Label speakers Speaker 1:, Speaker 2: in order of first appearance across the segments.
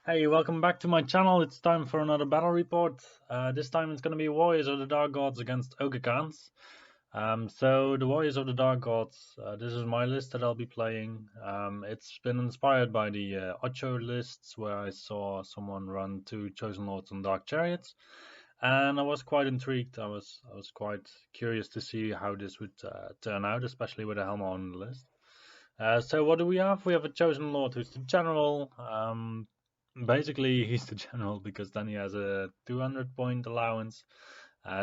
Speaker 1: Hey, welcome back to my channel. It's time for another battle report. This time it's going to be Warriors of the Dark Gods against Ogre Khans. So the Warriors of the Dark Gods, this is my list that I'll be playing. It's been inspired by the Ocho lists where I saw someone run two Chosen Lords on Dark Chariots, and I was quite intrigued. I was quite curious to see how this would turn out, especially with a Helma on the list. So what do we have? We have a Chosen Lord who's the general. Basically, he's the general because then he has a 200-point allowance.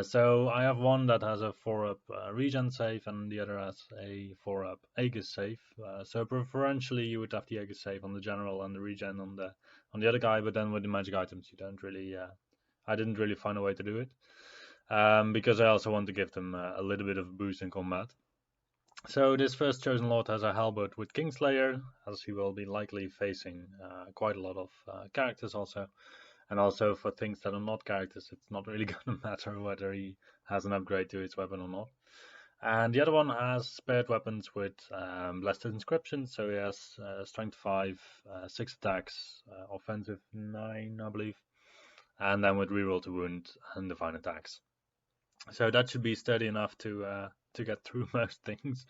Speaker 1: So I have one that has a 4-up regen save and the other has a 4-up Aegis save. So preferentially you would have the Aegis save on the general and the regen on the other guy, but then with the magic items you don't really. I didn't really find a way to do it because I also want to give them a little bit of a boost in combat. So this first chosen lord has a halberd with Kingslayer, as he will be likely facing quite a lot of characters also. And also for things that are not characters, it's not really going to matter whether he has an upgrade to his weapon or not. And the other one has spared weapons with blessed inscription, so he has strength 5, 6 attacks, offensive 9, I believe, and then with reroll to wound and divine attacks. So that should be steady enough to get through most things.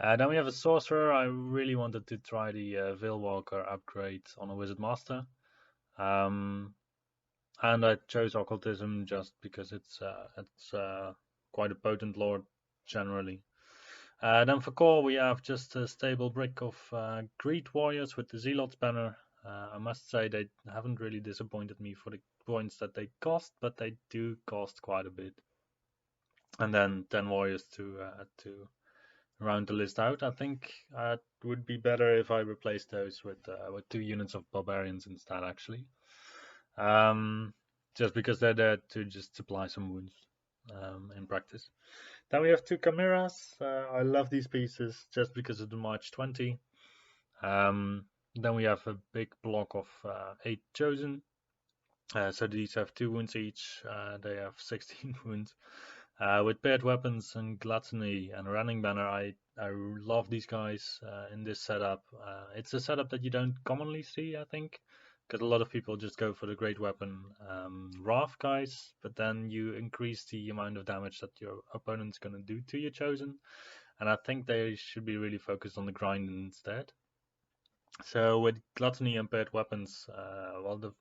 Speaker 1: Then we have a sorcerer. I really wanted to try the Veilwalker upgrade on a Wizard Master, and I chose Occultism just because it's quite a potent lord generally. Then for core we have just a stable brick of Greed Warriors with the Zealot's banner. I must say they haven't really disappointed me for the points that they cost, but they do cost quite a bit. And then 10 warriors to round the list out. I think it would be better if I replaced those with 2 units of barbarians instead, actually. Just because they're there to just supply some wounds in practice. Then we have 2 chimeras. I love these pieces just because of the March 20. Then we have a big block of 8 chosen. So these have 2 wounds each. They have 16 wounds. With paired weapons and gluttony and running banner, I love these guys in this setup. It's a setup that you don't commonly see, I think, because a lot of people just go for the great weapon Wrath guys, but then you increase the amount of damage that your opponent's going to do to your chosen, and I think they should be really focused on the grind instead. So with gluttony and paired weapons,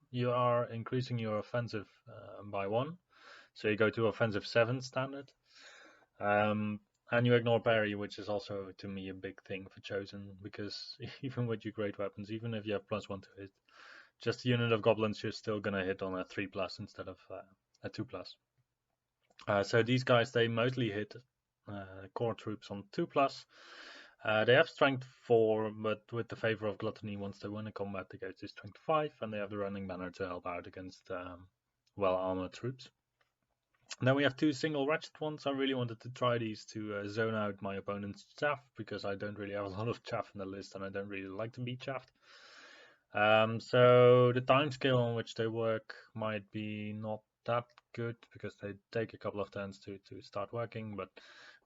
Speaker 1: you are increasing your offensive by 1. So you go to offensive 7 standard. And you ignore parry, which is also to me a big thing for chosen, because even with your great weapons, even if you have +1 to hit, just a unit of goblins you're still gonna hit on a 3+ instead of a 2+. So these guys, they mostly hit core troops on 2+. They have strength 4, but with the favor of gluttony, once they win a combat, they go to strength 5, and they have the running banner to help out against well-armored troops. Then we have 2 single ratchet ones. I really wanted to try these to zone out my opponent's chaff, because I don't really have a lot of chaff in the list and I don't really like to be chaffed. So the time scale on which they work might be not that good, because they take a couple of turns to start working, but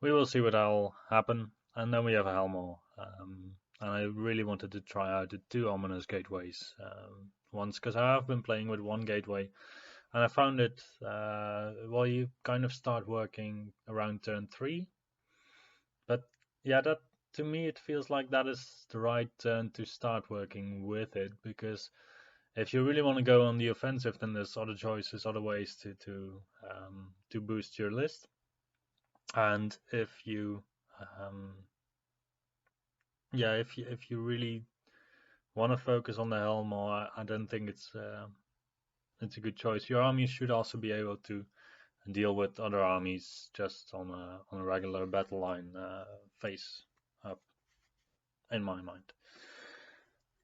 Speaker 1: we will see what will happen. And then we have a Helmo, and I really wanted to try out the 2 ominous gateways once, because I have been playing with 1 gateway. And I found it, you kind of start working around turn 3. But yeah, that to me it feels like that is the right turn to start working with it, because if you really want to go on the offensive, then there's other choices, other ways to boost your list. And if you if you really want to focus on the helm, or I don't think it's a good choice. Your army should also be able to deal with other armies just on a regular battle line face up, in my mind.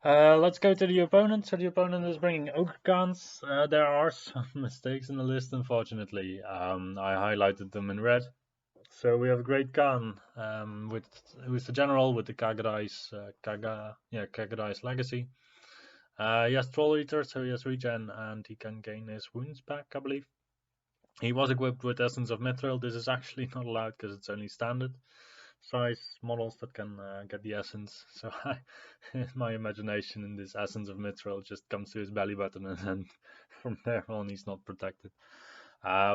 Speaker 1: Let's go to the opponent. So the opponent is bringing Ogre Khans. There are some mistakes in the list, unfortunately. I highlighted them in red. So we have a Great Khan, who's the general with the Kagadai's legacy. He has Troll Eater, so he has regen and he can gain his wounds back, I believe. He was equipped with Essence of Mithril. This is actually not allowed because it's only standard. size models that can get the essence. So in my imagination, in this essence of Mithril just comes to his belly button, and then from there on he's not protected.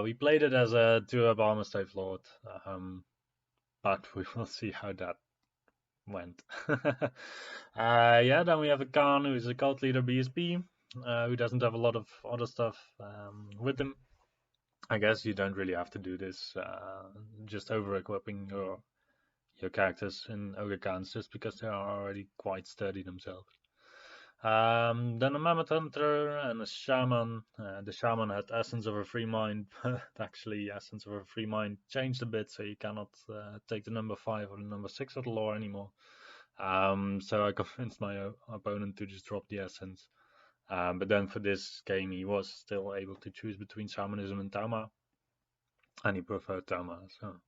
Speaker 1: We played it as a 2-up armor stave lord, but we will see how that went. Yeah, then we have a Khan who is a cult leader BSB, who doesn't have a lot of other stuff with him. I guess you don't really have to do this, just over equipping your characters in Ogre Khans just because they are already quite sturdy themselves. Then a Mammoth Hunter and a Shaman. The Shaman had Essence of a Free Mind, but actually Essence of a Free Mind changed a bit, so you cannot take the number 5 or the number 6 of the lore anymore. So I convinced my opponent to just drop the Essence. But then for this game he was still able to choose between Shamanism and Tauma, and he preferred Tauma. So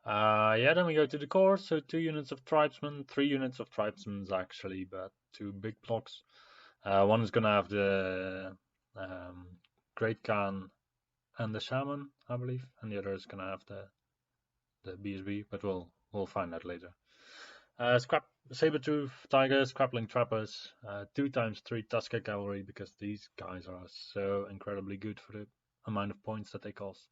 Speaker 1: yeah, then we go to the core, so 2 units of tribesmen, 3 units of tribesmen actually, but 2 big blocks. One is gonna have the Great Khan and the Shaman, I believe, and the other is gonna have the BSB, but we'll find out later. Saber-tooth tigers, Scrappling trappers, 2x3 Tusker cavalry, because these guys are so incredibly good for the amount of points that they cost.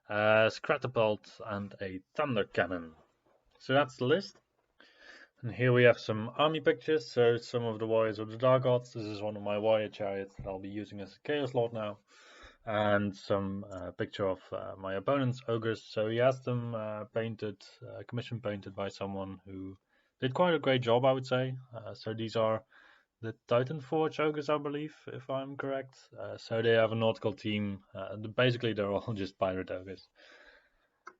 Speaker 1: Scratapult and a thunder cannon. So that's the list. And here we have some army pictures. So some of the warriors of the Dark Gods. This is one of my warrior chariots that I'll be using as a Chaos Lord now. And some picture of my opponent's ogres. So he has them painted, commission painted by someone who did quite a great job, I would say. So these are the Titan Forge ogres, I believe, if I'm correct. So they have a nautical team. Basically, they're all just pirate ogres.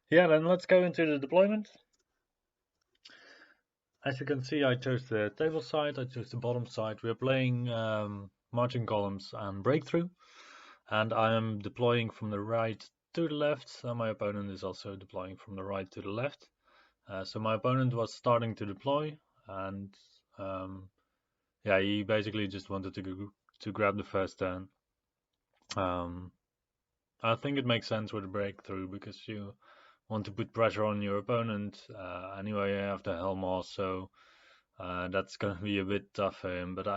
Speaker 1: Yeah, then let's go into the deployment. As you can see, I chose the table side, I chose the bottom side. We're playing marching columns and breakthrough, and I am deploying from the right to the left, and my opponent is also deploying from the right to the left. So my opponent was starting to deploy, and yeah, he basically just wanted to grab the first turn. I think it makes sense with a breakthrough because you want to put pressure on your opponent. Anyway, I have the Helmar, so that's gonna be a bit tough for him. But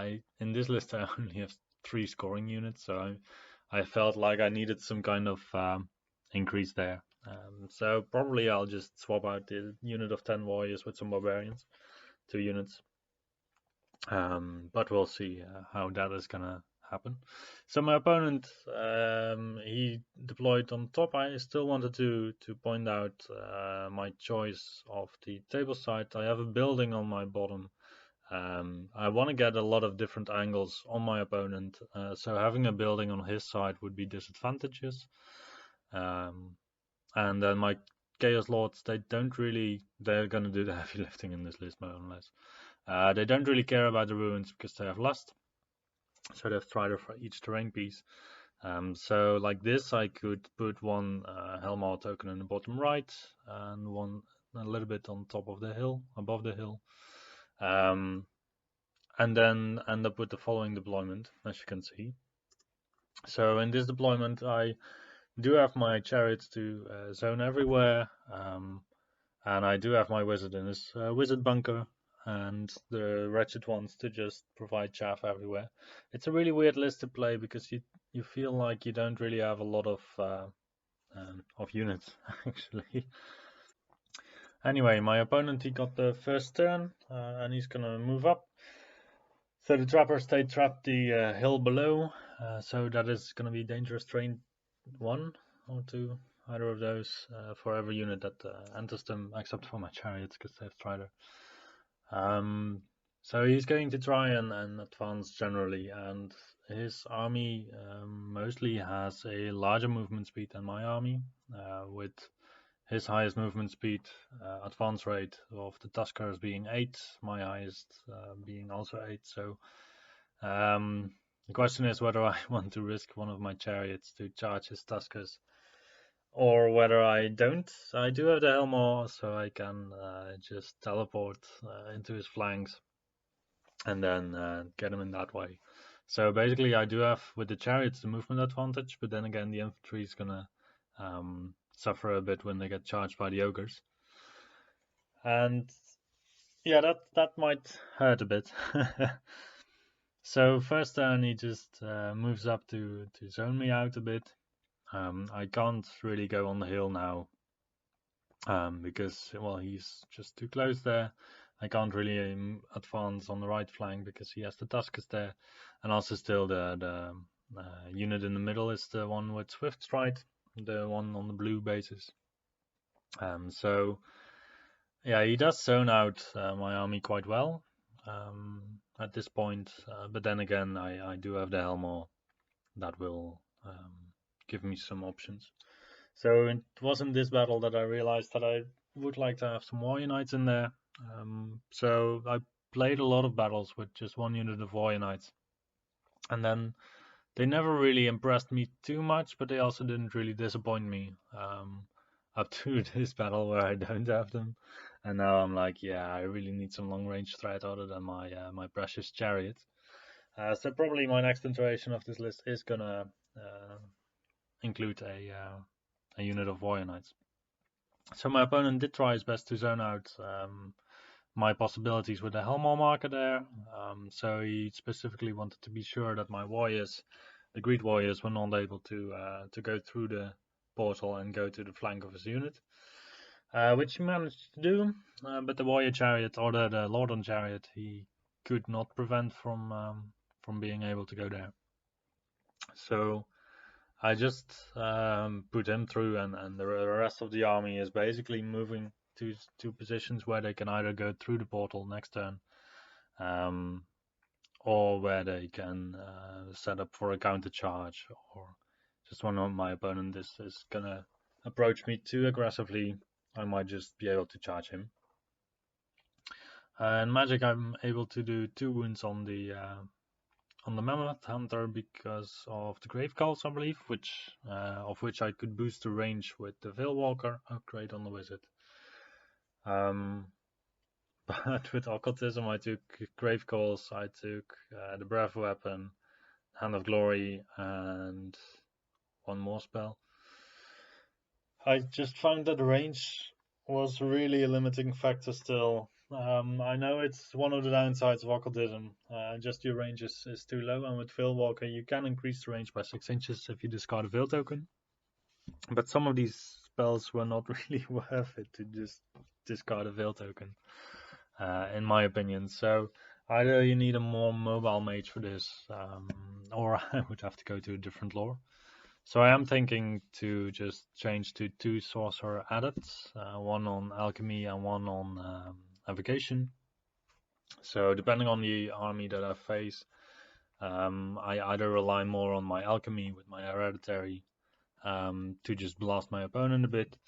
Speaker 1: in this list I only have 3 scoring units, so I felt like I needed some kind of increase there. So probably I'll just swap out the unit of 10 warriors with some barbarians, 2 units. But we'll see how that is gonna happen. So my opponent, he deployed on top. I still wanted to point out my choice of the table side. I have a building on my bottom. I want to get a lot of different angles on my opponent, so having a building on his side would be disadvantageous. And then my Chaos Lords, they're going to do the heavy lifting in this list more or less. They don't really care about the ruins because they have Lust, so they have Strider for each terrain piece. So like this, I could put one Helmar token in the bottom right and one a little bit on top of the hill, above the hill, and then end up with the following deployment, as you can see. So in this deployment, I do have my chariots to zone everywhere, and I do have my wizard in his wizard bunker, and the wretched ones to just provide chaff everywhere. It's a really weird list to play because you feel like you don't really have a lot of units actually. Anyway, my opponent, he got the first turn, and he's gonna move up. So the trappers, they trapped the hill below, so that is gonna be dangerous terrain 1 or 2, either of those, for every unit that enters them, except for my chariots because they have Strider. So he's going to try and advance generally, and his army mostly has a larger movement speed than my army, with his highest movement speed, advance rate of the Tuskers being 8, my highest being also 8. So the question is whether I want to risk one of my chariots to charge his Tuskers, or whether I don't. I do have the Helmar, so I can just teleport into his flanks and then get him in that way. So basically I do have with the chariots the movement advantage, but then again the infantry is gonna suffer a bit when they get charged by the ogres. And yeah, that might hurt a bit. So first turn he just moves up to zone me out a bit. I can't really go on the hill now because, well, he's just too close there. I can't really advance on the right flank because he has the Tuskers there, and also still the unit in the middle is the one with Swift Stride, the one on the blue bases. So yeah, he does zone out my army quite well at this point, but then again, I do have the Helmor that will give me some options. So it was in this battle that I realized that I would like to have some Warrior Knights in there. So I played a lot of battles with just one unit of Warrior Knights, and then they never really impressed me too much, but they also didn't really disappoint me up to this battle where I don't have them. And now I'm like, yeah, I really need some long range threat other than my precious chariot. So probably my next iteration of this list is gonna include a unit of Warrior Knights. So my opponent did try his best to zone out my possibilities with the Helmor marker there. So he specifically wanted to be sure that my warriors, the Greed warriors, were not able to go through the portal and go to the flank of his unit, which he managed to do. But the warrior chariot, or the Lordon chariot, he could not prevent from being able to go there. So I just put him through, and the rest of the army is basically moving to positions where they can either go through the portal next turn, or where they can set up for a counter charge, or just when my opponent is gonna approach me too aggressively, I might just be able to charge him. In Magic, I'm able to do 2 wounds on the Mammoth Hunter because of the Grave Calls, I believe, of which I could boost the range with the Veilwalker upgrade on the Wizard. But with Occultism, I took Grave Calls, I took the Breath Weapon, Hand of Glory, and one more spell. I just found that the range was really a limiting factor still. I know it's one of the downsides of Occultism. Just your range is too low, and with Veilwalker you can increase the range by 6 inches if you discard a Veil token. But some of these spells were not really worth it to just discard a Veil token, in my opinion. So either you need a more mobile mage for this, or I would have to go to a different lore. So I am thinking to just change to 2 sorcerer adepts, one on alchemy and one on evocation. So depending on the army that I face, I either rely more on my alchemy with my hereditary to just blast my opponent a bit,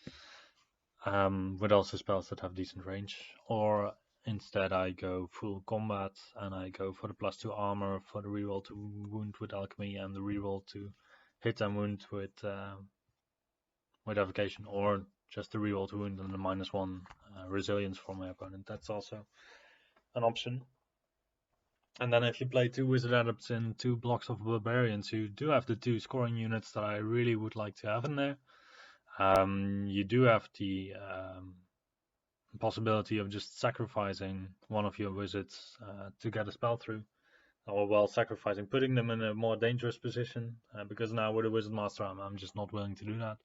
Speaker 1: with also spells that have decent range, or instead I go full combat and I go for the +2 armor, for the reroll to wound with alchemy, and the reroll to hit and wound with evocation, or just the reroll to wound and the -1 resilience for my opponent. That's also an option. And then if you play 2 wizard adepts in 2 blocks of barbarians, you do have the 2 scoring units that I really would like to have in there. You do have the possibility of just sacrificing one of your wizards to get a spell through, or well, putting them in a more dangerous position, because now with a Wizard Master I'm just not willing to do that.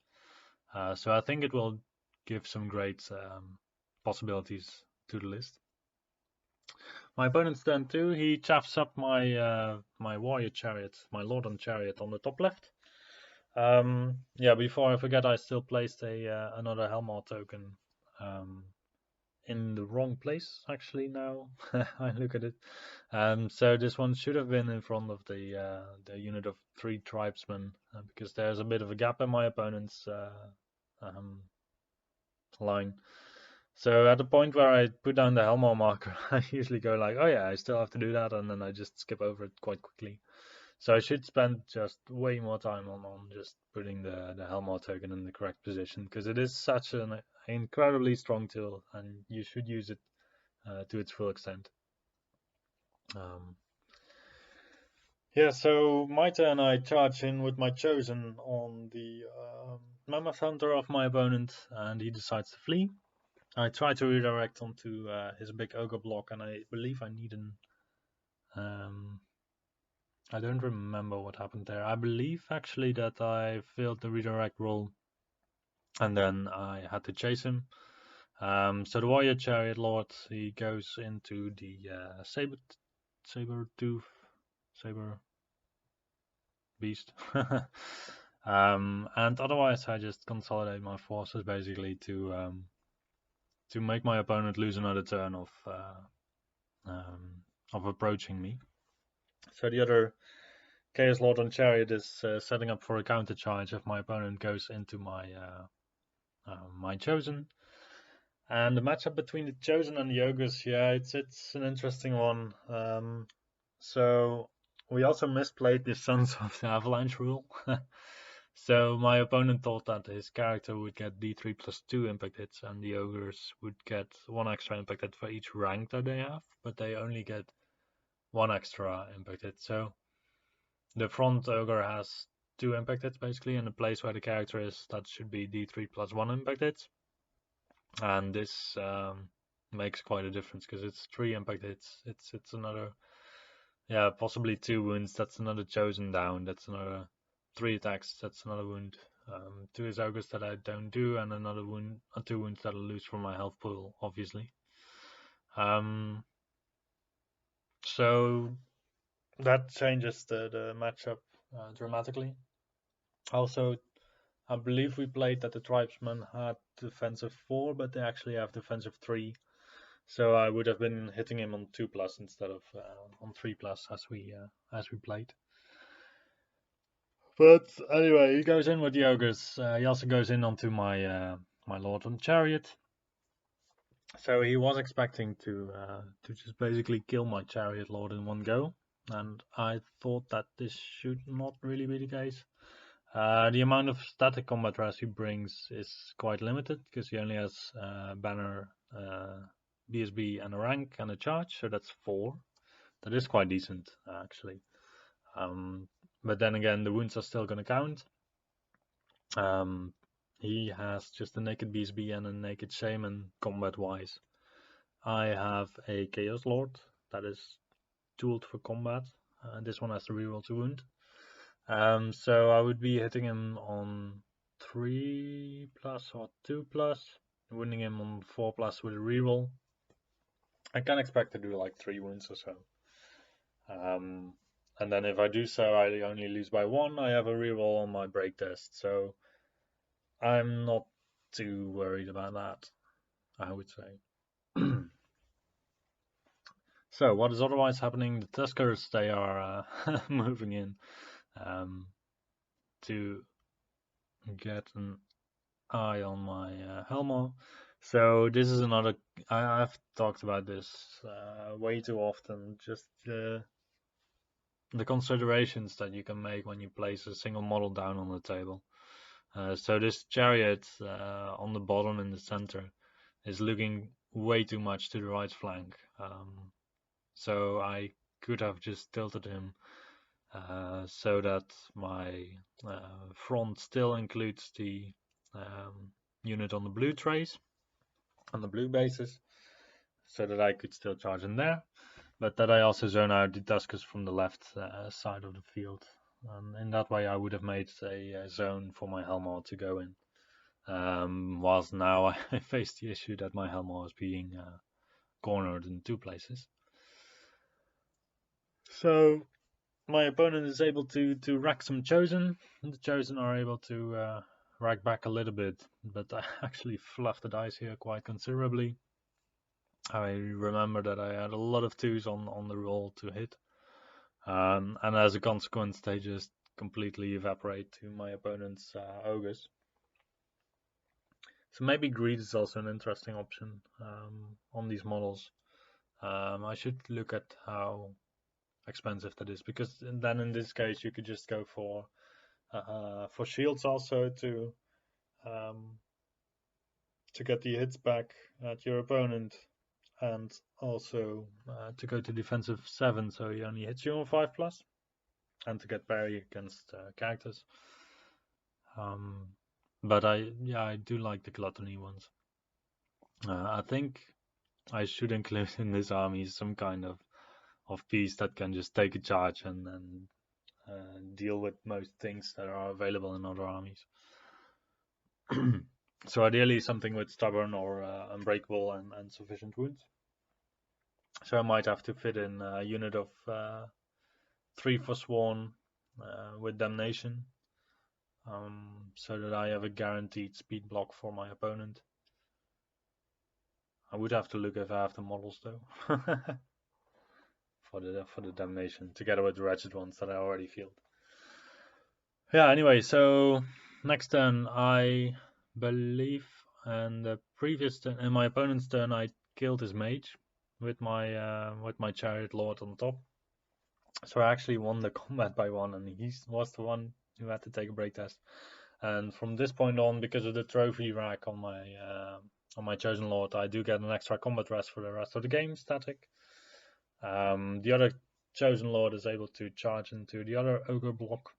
Speaker 1: So I think it will give some great possibilities to the list. My opponent's turn 2, he chaffs up my my warrior chariot, my Lordon chariot on the top left. Yeah, before I forget, I still placed another Helmor token in the wrong place, actually, now I look at it. So this one should have been in front of the unit of 3 tribesmen, because there's a bit of a gap in my opponent's line. So at the point where I put down the Helmor marker, I usually go like, oh yeah, I still have to do that, and then I just skip over it quite quickly. So I should spend just way more time on just putting the Helmor token in the correct position, because it is such an incredibly strong tool, and you should use it to its full extent. Yeah, so my turn, I charge in with my Chosen on the Mammoth Hunter of my opponent, and he decides to flee. I tried to redirect onto his big ogre block, and I believe I need an. I don't remember what happened there. I believe actually that I failed the redirect roll, and then I had to chase him. So the warrior chariot lord, he goes into the saber beast. And otherwise I just consolidate my forces basically to make my opponent lose another turn of approaching me. So the other Chaos Lord on Chariot is setting up for a counter charge if my opponent goes into my my Chosen. And the matchup between the Chosen and the Ogres, yeah, it's an interesting one. So we also misplayed the Sons of the Avalanche rule. So my opponent thought that his character would get D3 plus 2 impact hits, and the Ogres would get 1 extra impact hit for each rank that they have, but they only get 1 extra impact hit. So the front Ogre has 2 impact hits basically, and the place where the character is, that should be D3 plus 1 impact hits. And this makes quite a difference because it's 3 impact hits. It's another, yeah, possibly 2 wounds. That's another Chosen down. That's another 3 attacks. That's another wound. 2 his ogres that I don't do, and another wound, 2 wounds that I'll lose from my health pool, obviously. So that changes the matchup dramatically. Also, I believe we played that the tribesmen had defensive 4, but they actually have defensive 3. So I would have been hitting him on 2+ instead of on 3+ as we played. But anyway, he goes in with the ogres. He also goes in onto my my lord on chariot. So he was expecting to just basically kill my chariot lord in one go, and I thought that this should not really be the case. The amount of static combat res he brings is quite limited because he only has banner, BSB, and a rank and a charge, so that's 4. That is quite decent actually. But then again, the wounds are still going to count. He has just a naked BSB and a naked Shaman combat-wise. I have a Chaos Lord that is tooled for combat. This one has to reroll to wound. So I would be hitting him on 3+ or 2+, wounding him on 4+ with a reroll. I can expect to do like 3 wounds or so. And then if I do so, I only lose by 1. I have a reroll on my break test, so I'm not too worried about that, I would say. So what is otherwise happening? The Tuskers, they are moving in to get an eye on my Helmo. So this is another, I've talked about this way too often, just the considerations that you can make when you place a single model down on the table. So this chariot on the bottom in the center is looking way too much to the right flank. So I could have just tilted him so that my front still includes the unit on the blue trace, on the blue bases, so that I could still charge in there, but that I also zone out the Tuskers from the left side of the field. And in that way I would have made a zone for my Helmar to go in. Whilst now I face the issue that my Helmar is being cornered in 2 places. So my opponent is able to rack some Chosen. The Chosen are able to rack back a little bit, but I actually fluffed the dice here quite considerably. I remember that I had a lot of 2s on the roll to hit, and as a consequence they just completely evaporate to my opponent's ogres. So maybe greed is also an interesting option on these models. I should look at how expensive that is, because then in this case you could just go for shields also to get the hits back at your opponent, and also to go to defensive 7, so he only hits you on 5+, and to get parry against characters. But I do like the gluttony ones. I think I should include in this army some kind of piece that can just take a charge and deal with most things that are available in other armies. So ideally something with stubborn or unbreakable and sufficient wounds. So I might have to fit in a unit of 3 for Sworn with Damnation, so that I have a guaranteed speed block for my opponent. I would have to look if I have the models though. for the Damnation, together with the Wretched ones that I already fielded. Yeah, anyway, so next turn I believe, and the previous turn, in my opponent's turn, I killed his mage with my chariot lord on top. So I actually won the combat by 1, and he was the one who had to take a break test. And from this point on, because of the trophy rack on my chosen lord, I do get an extra combat rest for the rest of the game, static. The other chosen lord is able to charge into the other ogre block,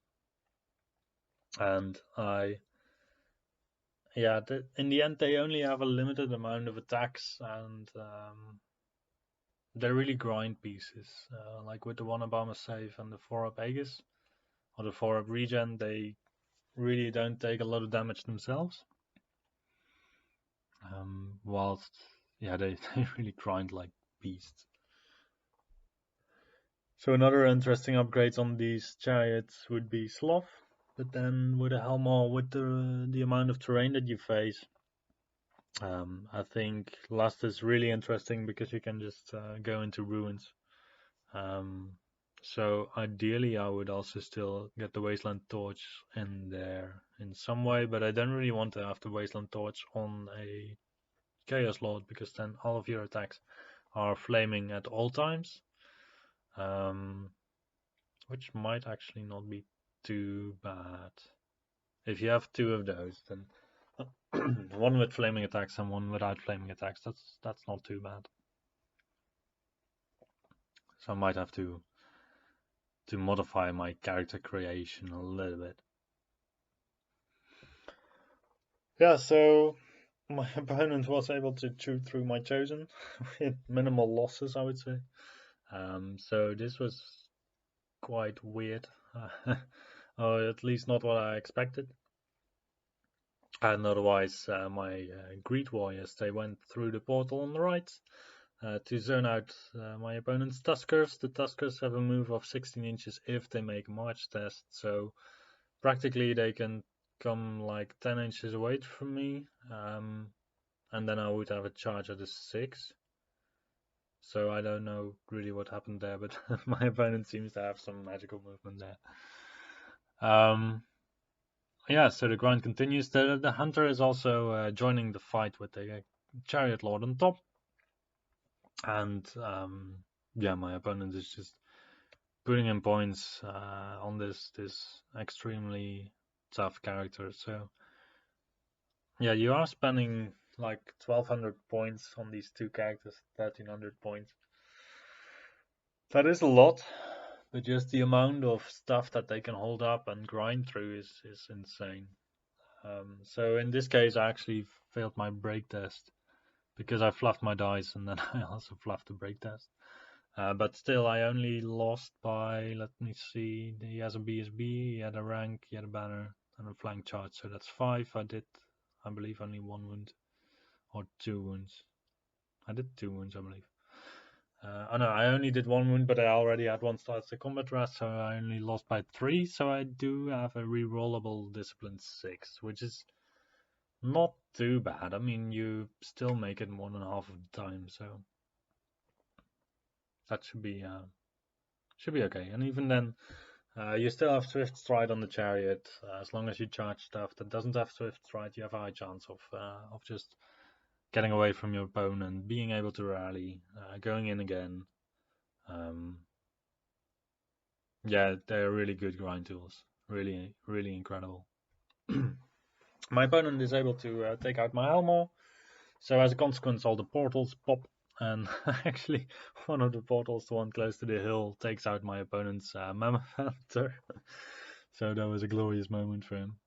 Speaker 1: and in the end they only have a limited amount of attacks, and they're really grind pieces. Like with the 1 Obama save and the 4 up Aegis, or the 4 up regen, they really don't take a lot of damage themselves. Whilst, they really grind like beasts. So another interesting upgrade on these chariots would be Sloth, but then with a Helmar, with the amount of terrain that you face, I think Lust is really interesting because you can just go into ruins. So ideally I would also still get the Wasteland Torch in there in some way, but I don't really want to have the Wasteland Torch on a Chaos Lord, because then all of your attacks are flaming at all times, which might actually not be too bad. If you have 2 of those, then one with flaming attacks and one without flaming attacks, that's not too bad. So I might have to modify my character creation a little bit. Yeah, so my opponent was able to chew through my chosen with minimal losses, I would say. So this was quite weird, or at least not what I expected. And otherwise, my Greed Warriors, they went through the portal on the right to zone out my opponent's Tuskers. The Tuskers have a move of 16 inches if they make a March test, so practically they can come like 10 inches away from me, and then I would have a charge at a 6. So I don't know really what happened there, but my opponent seems to have some magical movement there. Yeah, so the grind continues. The hunter is also joining the fight with the chariot lord on top, and my opponent is just putting in points on this extremely tough character. So yeah, you are spending like 1200 points on these 2 characters, 1300 points. That is a lot, but just the amount of stuff that they can hold up and grind through is insane. So in this case, I actually failed my break test because I fluffed my dice, and then I also fluffed the break test. But still, I only lost by, let me see, he has a BSB, he had a rank, he had a banner, and a flank charge, so that's 5. I did, I believe, only 1 wound, or 2 wounds. I did 2 wounds, I believe. Oh no, I only did 1 wound, but I already had 1 start to combat rest, so I only lost by 3, so I do have a rerollable discipline 6, which is not too bad. I mean, you still make it more than half of the time, so that should be okay. And even then, you still have Swift Stride on the chariot. As long as you charge stuff that doesn't have Swift Stride, you have a high chance of just getting away from your opponent, being able to rally, going in again. Yeah, they're really good grind tools. Really, really incredible. My opponent is able to take out my Helmor, so as a consequence, all the portals pop, and actually, one of the portals, the one close to the hill, takes out my opponent's Mammoth Hunter. So that was a glorious moment for him.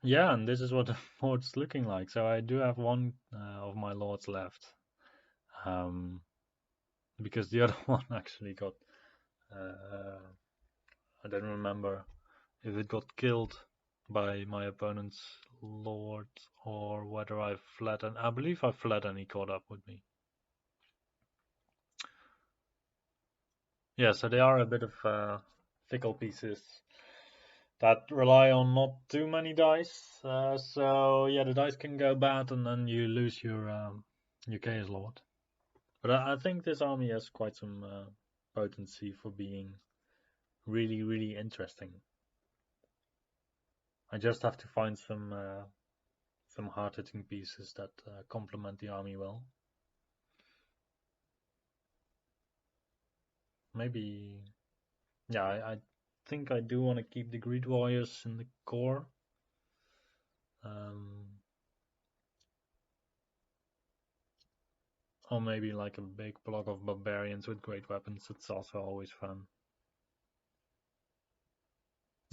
Speaker 1: Yeah, and this is what the board's looking like. So I do have one of my lords left, because the other one actually got. I don't remember if it got killed by my opponent's lord or whether I fled, and I believe I fled and he caught up with me. Yeah, so they are a bit of fickle pieces that rely on not too many dice. So yeah, the dice can go bad, and then you lose your Chaos Lord. But I think this army has quite some potency for being really, really interesting. I just have to find some hard-hitting pieces that complement the army well. Maybe, yeah, I think I do want to keep the Greed Warriors in the core. Or maybe like a big block of barbarians with great weapons. It's also always fun.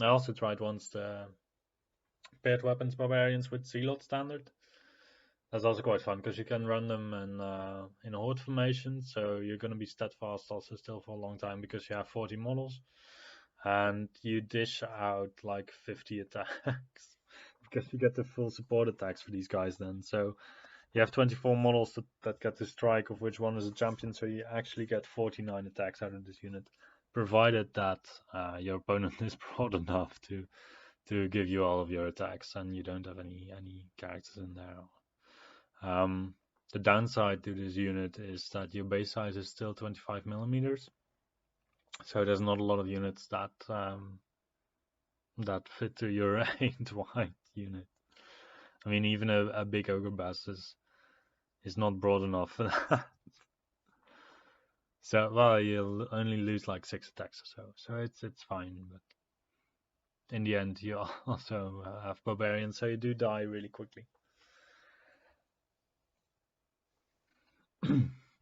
Speaker 1: I also tried once the paired weapons barbarians with Zealot standard. That's also quite fun because you can run them in a horde formation, so you're going to be steadfast also still for a long time because you have 40 models, and you dish out like 50 attacks because you get the full support attacks for these guys then. So you have 24 models that get to strike, of which one is a champion, so you actually get 49 attacks out of this unit, provided that your opponent is broad enough to give you all of your attacks and you don't have any characters in there. The downside to this unit is that your base size is still 25 millimeters, so there's not a lot of units that that fit to your 8 wide unit. I mean, even a big ogre bass is not broad enough for that. So, well, you'll only lose like 6 attacks or so it's fine. But in the end, you also have barbarians, so you do die really quickly.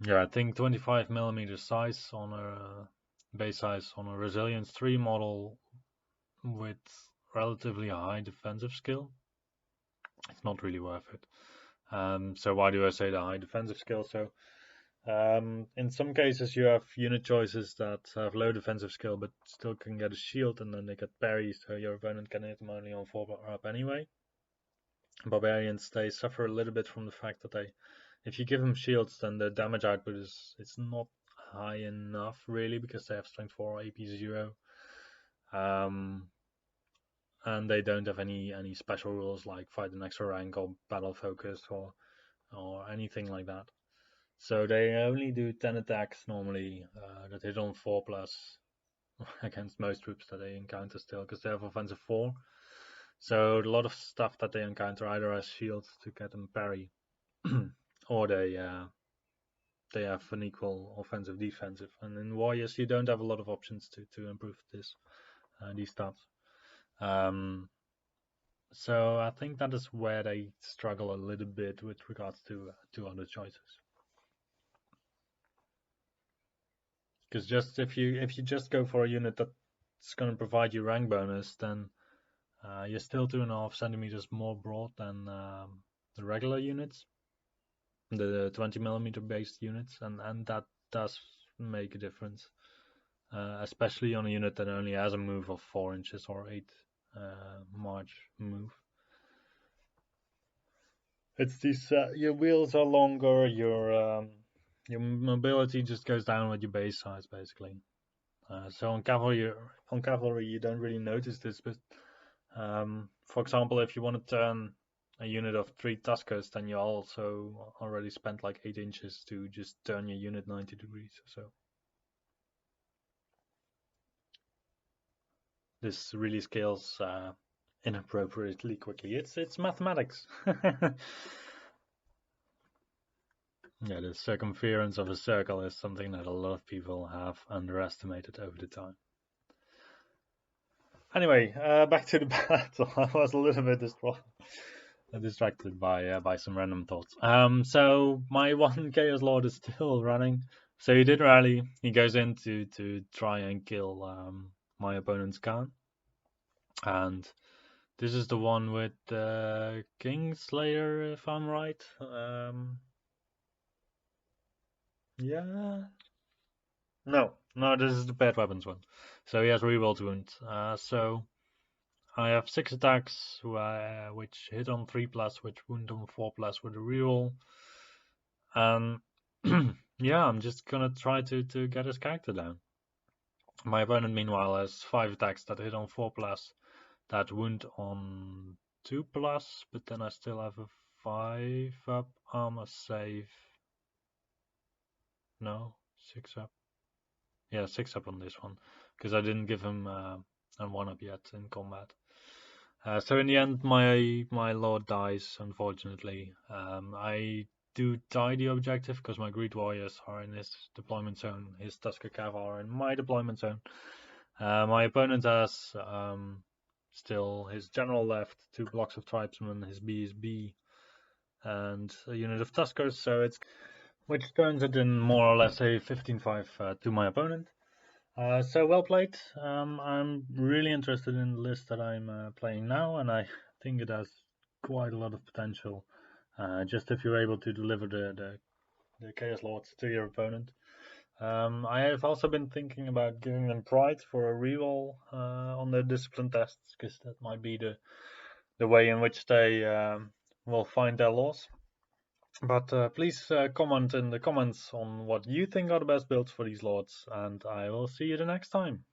Speaker 1: Yeah, I think 25 millimeter size on a base size on a resilience 3 model with relatively high defensive skill, it's not really worth it. So why do I say the high defensive skill? So in some cases you have unit choices that have low defensive skill but still can get a shield, and then they get parry, so your opponent can hit them only on 4 up anyway. Barbarians, they suffer a little bit from the fact that if you give them shields, then the damage output it's not high enough really, because they have strength 4 AP 0, and they don't have any special rules like fight an extra rank or battle focus or anything like that. So they only do 10 attacks normally that hit on 4 plus against most troops that they encounter still, because they have offensive 4. So a lot of stuff that they encounter either has shields to get them parry, or they have an equal offensive defensive. And in warriors you don't have a lot of options to improve these stats. So I think that is where they struggle a little bit with regards to other choices. Because just if you just go for a unit that's going to provide you rank bonus, then you're still 2.5 centimeters more broad than the regular units, the 20 millimeter based units, and that does make a difference, especially on a unit that only has a move of 4 inches or 8 march move. It's these your wheels are longer, your mobility just goes down with your base size basically. So on cavalry you don't really notice this, but for example, if you want to turn a unit of 3 Tuskers, then you also already spent like 8 inches to just turn your unit 90 degrees or so. This really scales inappropriately quickly. It's mathematics. Yeah, the circumference of a circle is something that a lot of people have underestimated over the time. Anyway, back to the battle. I was a little bit distracted by some random thoughts. So my one Chaos Lord is still running. So he did rally. He goes in to try and kill my opponent's Khan, and This is the one with Kingslayer, if I'm right. Yeah. No, this is the paired weapons one. So he has rerolled wound. So I have 6 attacks, which hit on 3+, which wound on 4+ with a reroll. And yeah, I'm just gonna try to get his character down. My opponent, meanwhile, has 5 attacks that hit on 4+, that wound on 2+, but then I still have a 5 up armor save. No, 6 up. Yeah, 6 up on this one, because I didn't give him a 1 up yet in combat. So in the end, my lord dies, unfortunately. I do die the objective because my Greed Warriors are in his deployment zone, his Tusker Cav are in my deployment zone. My opponent has still his general left, 2 blocks of tribesmen, his BSB, and a unit of Tuskers, so which turns it in more or less a 15-5 to my opponent. So well played. I'm really interested in the list that I'm playing now, and I think it has quite a lot of potential. Just if you're able to deliver the Chaos Lords to your opponent. I have also been thinking about giving them Pride for a reroll on their discipline tests, because that might be the way in which they will find their loss. But please comment in the comments on what you think are the best builds for these lords, and I will see you the next time.